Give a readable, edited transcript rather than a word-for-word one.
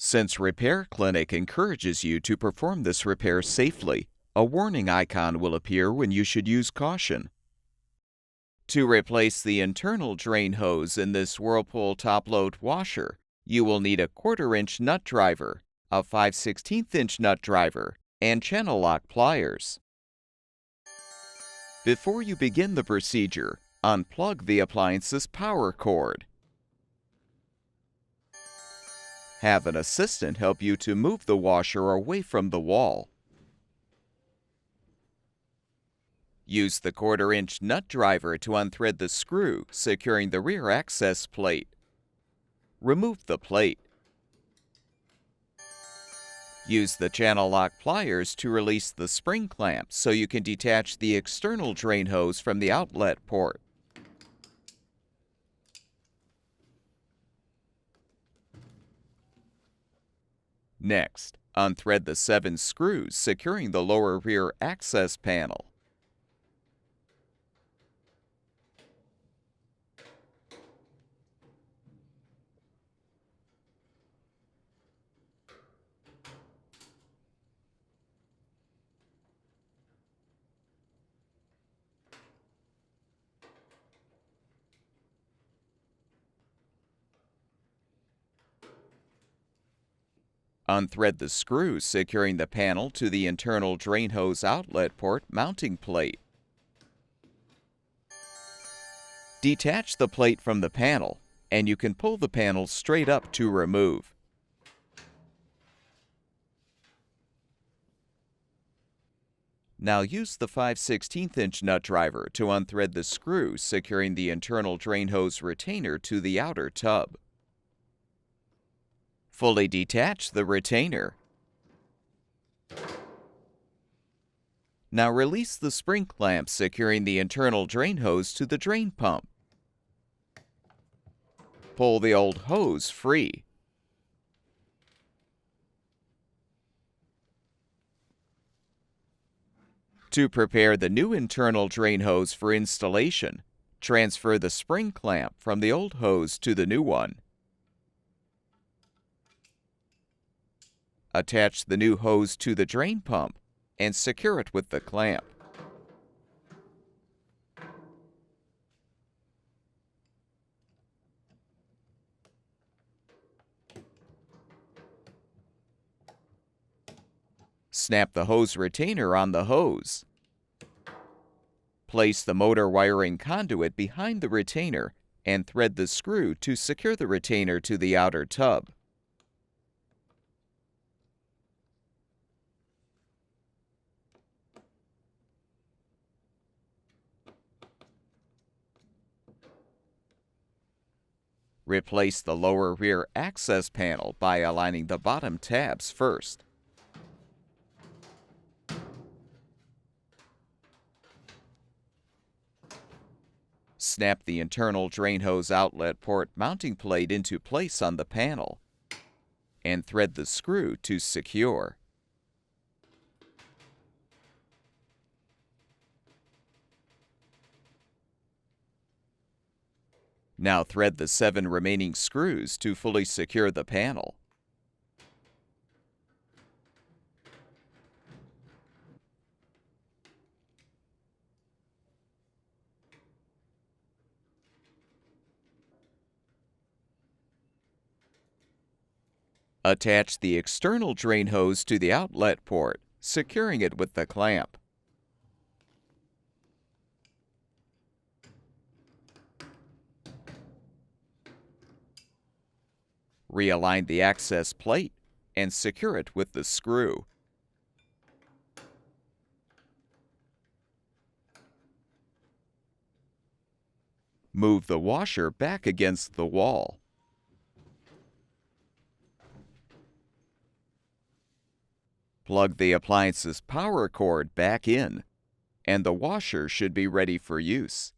Since Repair Clinic encourages you to perform this repair safely, a warning icon will appear when you should use caution. To replace the internal drain hose in this Whirlpool top-load washer, you will need a 1/4-inch nut driver, a 5/16-inch nut driver, and channel lock pliers. Before you begin the procedure, unplug the appliance's power cord. Have an assistant help you to move the washer away from the wall. Use the 1/4-inch nut driver to unthread the screw securing the rear access plate. Remove the plate. Use the channel lock pliers to release the spring clamp so you can detach the external drain hose from the outlet port. Next, unthread the 7 screws securing the lower rear access panel. Unthread the screws securing the panel to the internal drain hose outlet port mounting plate. Detach the plate from the panel, and you can pull the panel straight up to remove. Now use the 5/16-inch nut driver to unthread the screw securing the internal drain hose retainer to the outer tub. Fully detach the retainer. Now release the spring clamp securing the internal drain hose to the drain pump. Pull the old hose free. To prepare the new internal drain hose for installation, transfer the spring clamp from the old hose to the new one. Attach the new hose to the drain pump and secure it with the clamp. Snap the hose retainer on the hose. Place the motor wiring conduit behind the retainer and thread the screw to secure the retainer to the outer tub. Replace the lower rear access panel by aligning the bottom tabs first. Snap the internal drain hose outlet port mounting plate into place on the panel and thread the screw to secure. Now thread the 7 remaining screws to fully secure the panel. Attach the external drain hose to the outlet port, securing it with the clamp. Realign the access plate and secure it with the screw. Move the washer back against the wall. Plug the appliance's power cord back in, and the washer should be ready for use.